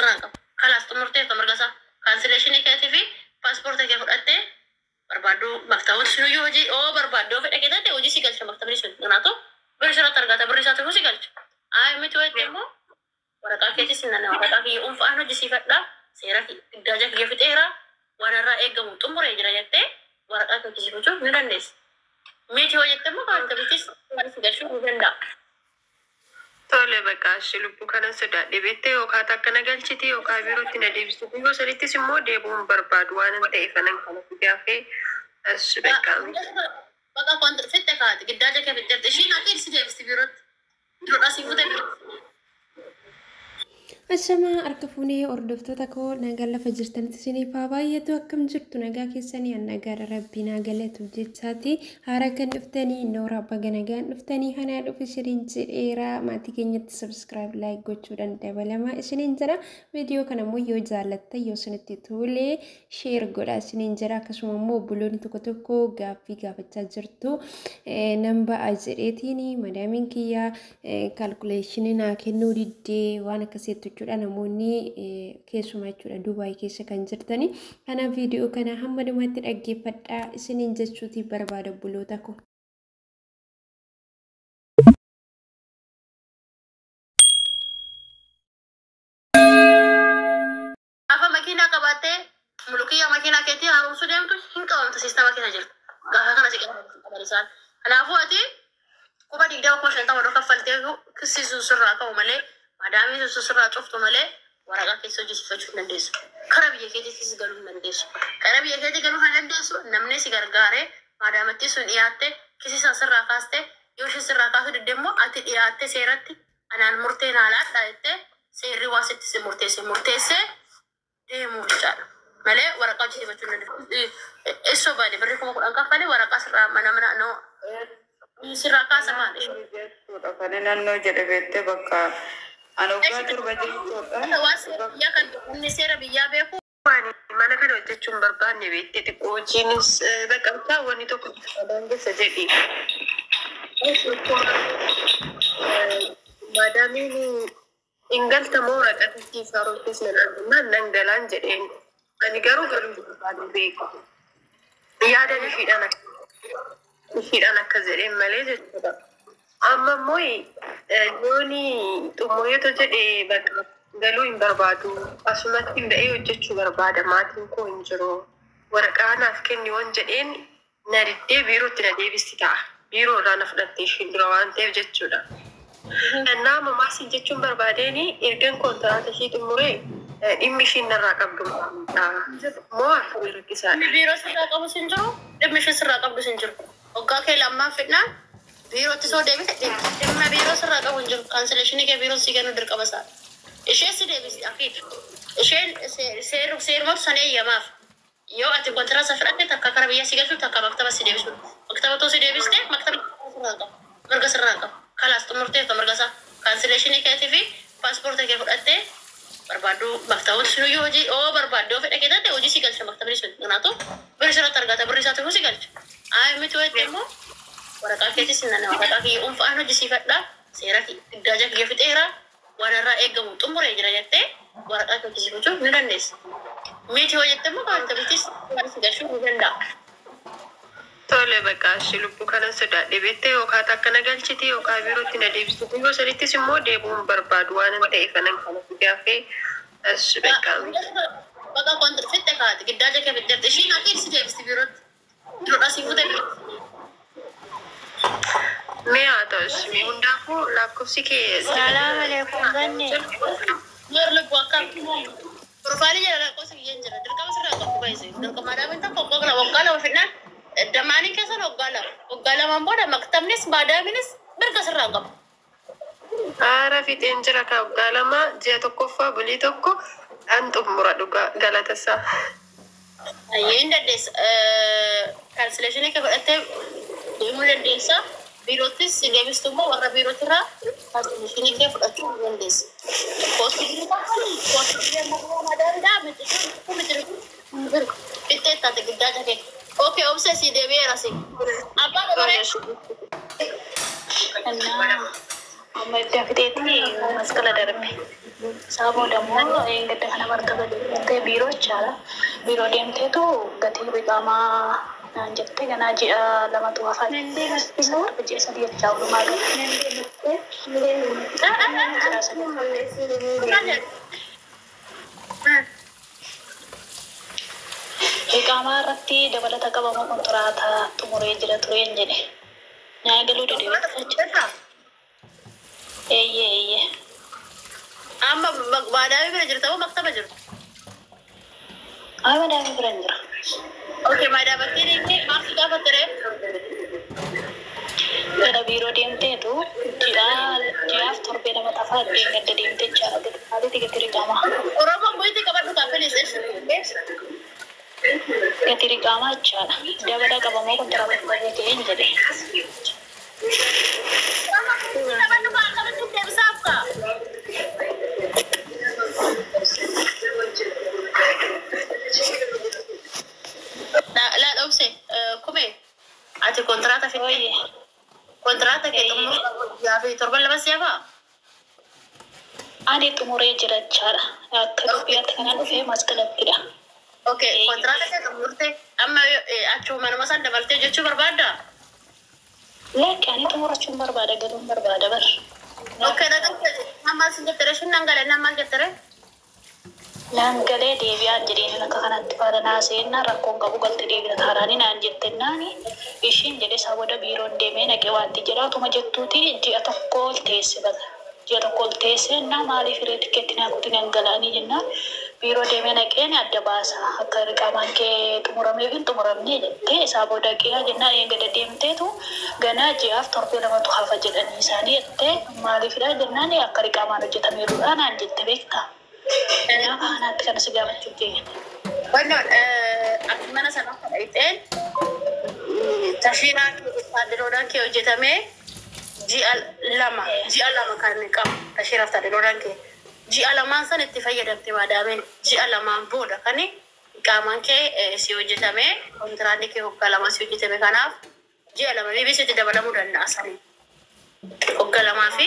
sirraaqo kalaas xumurtee tamargasa cancellation keetifi passport kee fudhatte barbaadu maktabut sunu yoji barbaadu fedha keetate hojii si galcha maktabni sun ganaato birshara targata birrisatu si galcha ay miti wajjemo waraqaa keetii sinana waraqaa kee unfaan hojii si fedha seera iddaja kee fixeera wararraa eegamu xumuree jira jettee waraqaa keetii si fuchuu ni dandeessa miti wajjemo maktabitis si galchuu ni danda'a. Tole baka shilubbu kana sodaadhe beektee yookaan akkana galchiti yookaan birootti na deebistu yoo sanittis immoo deebuun barbaadu waan hin ta'eef kana gaafee as beekamu. Baka kontirfette kaati giddaaja kee bitte ishiin akka irsi deebisti birootti biroodhaa si fuute Ashama arkafune ordoftoota koo nagaa lafa jirtanitti isiniif haa baay'atu akkam jirtu nagaa keessanii nagaa rabbii naa galatu jechaati haara kan dhuftanii noora baga nagaan dhuftanii hanaa dhufu isiniin jedheeraa maatii keenyatti subscribe like gochuudhaan dabalama isiniin jira viidiyoo kana immoo yoo jaallatta yoo isinitti tole share godhaa isiniin jira akkasuma immoo obboloonni tokko tokko gaaffii gaafachaa jirtu namba jedheetiin madaamiin kiyyaa calculation naa kennuu diddee waan akkasiitti namoonni keessumaa jechuudha Dubaay keessa kan jirtani kana viidiyoo kana hamma dhumaatti dhaggeeffadhaa isiniin jechuuti barbaada obboloota koo. Afa makiinaa qabattee mulukiyyaa makiinaa keetii haaromsuu deemtu hin qabamtu siistama keessa jirtu gaafa kana si qabatan kanaafuu ati quba 20,000 kaffaltee kissisuun sirraa ka'u malee Madami susura cuftu malee waraqaa keessa hojjechiifachuu dandeessu. Karaa biyya keetiis galuu dandeessu. Karaa biyya keetii galuu dandeessu namni si gargaaree madamatti sun dhiyaatte kisiisa sirraa kaaste yoo ishee sirraa kaasu diddeemmoo ati dhiyaatte seeratti anaan murtee naalaadha jettee seerri waasitti si murteessee deemuu jechaadha. Malee waraqaa hojjechiifachuu dandeessu. Eessoo baadee birrii 10,000 kaffalee waraqaa sirraa mana sirraa kaasa maali? Kan naannoo jedhe beektee bakka Anogaa turba jechuudha. Yaa kan inni seera biyyaa beeku. Mana kana hojjechuun barbaanne beektee xiqqoo hojiinis bakka wanni tokko daangeessa jedhi. Maadaamiin ingaltamoo raqatiif haroofis nan galaan jedheen. Ani garuu barbaadu beeku. Yaadan ishiidhaan akka jedheen malee jechuudha. Amma immoo yooni xummureeto jedhee bakka galuu hin barbaadu asumatti ba'ee hojjechuu barbaada maatiin koo hin jiru waraqaa naaf kenni waan jedheen na diddee biirootti na deebisti ta'a biiroodhaa na fudhattee ishiin dura waan ta'eef jechuudha. Kanaaf mamaasiin jechuun barbaadeeni ergan kontiraata ishii xumuree dhimmi ishiin narraa qabdu moo akka rakkisaadha. Biiroo sirraa qabu sin jiru dhimmi ishii sirraa qabdu sin jiru waggaa kee lammaan fidnaan biirootti soo deebite dhimma biiroo sirraa qabu hin jiru cancellation kee biiroo si kennu dirqama isaa ishee si deebisi afiif isheen seerumatu san eeyyamaaf yoo ati kontiraata fudhatte takka karaa biyya si galchu takka maktaba si deebisu maktaba too si deebiste maktaba sirraa qabu mirga sirraa qabu kalaas xumurtee mirga isaa cancellation keetii fi paaspoortii kee fudhatte barbaadu maktabut sunu yoo hojii barbaadu fedha keetate hojii si galcha maktabni sun ganaato birshara targata birrisatu si galcha ay miti wajjemo waraqaa keetii sinana waraqaa kee unfaan hojii si fedha seera iddaja kee fixeera wararraa eegamu xumuree jira jettee waraqaa keetii si fuchuu ni dandeessa. Miti wajjemo maktabitis si galchuu ni danda'a. Tole baka shilubbu kana sodaadhe beektee yookaan akkana galchiti yookaan birootti na deebistu yoo sanittis immoo deebuun barbaadu waan hin ta'eef kana gaafee as beekamu. Baka kontirfette kaati giddaaja kee bitte ishiin akka irsi deebisti birootti biroodhaa si fuute Mee haa ta'us mee hundaafuu lakkoofsi kee Salaam alaikum ganne. Yor lubbu akka profailii jala lakkoofsi kiyyeen jira dirqama sirraa qabu baay'isee dirqama daabin tokko waggaa lama fidnaan damaaniin keessan waggaa lamaan booda maktabnis baadaaminis mirga sirraa qabu. Haara fixeen jira ka waggaa lama ji'a tokkoffaa bulii tokko an xumura dhugaa galatasaa. Ayyeen dandeessa cancellation kee fudhattee deemuu dandeessa. Biirootis si deebistu immoo warra biirootirraa cancellation kee fudhachuu dandeessa. Koostii biiroo madaaliidhaa miti fixee taate giddaaja kee. Okay, obse si debiera si. Apa kabarnya? Karena Ahmad David itu masalah darbe. Saboo dammoo gadda kana martaba deemtee biiroo jechaadha. Biiroo deemteetu gatii biqaamaa naan jettee ganaa ji'a lamatu hafaa ji'a sadii jechaa olumaa biqaamaa irratti dabalata qabamoo kontiraataa xumuree jira tureen jedhe. Nyaa galuu deddeebiifachaa. Eeyyee. Amma baadaawii bira jirta moo maktaba jirtu? Baadaawii bira jira. Okay, maadaamatti inni maafii gaafattire? Gara biiroo deemteetu ji'aaf torbee nama tafaa addeen gadda deemtee jira. Haalitti gati riqaamaa. Oromoon bu'iitti qabadhu kaappilis. Gati riqaamaa jechaadha. Dabala qabamoo kontiraataa baay'ee ta'een jedhe. Qabadhu kaappilis deebisaaf kaa? La obse, come? Ati kontraata fitti? Kontraata ke yaafi torban lama siyafa? Ani xumuree jira jechaadha. Akka biyyaatti kanaan dhufee masqalattidha. Okay, kontraata ke xumurte amma achuma nama san dabaltee jechuu barbaadda? Lekki ani xumurachuun barbaada galuun barbaada bar. Okay, nama sin jettere shin nangale nama jettere? Nangalee deebi'aan jedheen akka kanatti faana naaseenna rakkoon qabu galti deebi'a taaraanii naan jettennaani ishiin jedhe sabooda biiroon deemee naqee waanti jedhaatuma jettuuti ji'a tokko ol teesse bata. Ji'a tokko ol teesse naa maaliif hiree tikeetti naakuti nangalaanii jennaan biiroo deemee naqeen adda baasa akka riqaamaan kee xumuramee fi xumuramnee jettee sabooda qe'aa jennaan eegada deemteetu ganaa ji'aaf torbee lamatu hafa jedhanii isaanii jettee maaliifidha jennaan akka riqaamaan hojjetameerudha naan jette beektaa. Ya kanatti kan si gaafachuu jeen. Wannan mana sana fudhateen tashiraa taadiroodhaan kee hojjetamee ji'a lama kan qabu tashiraaf taadiroodhaan kee ji'a lamaan san itti fayyadamte maadaameen ji'a lamaan booda kan qaamaan kee si hojjetamee kontiraanni kee waggaa lama si hojjetame kanaaf ji'a lama BBCtti dabalamuu danda'a sanii waggaa lamaa fi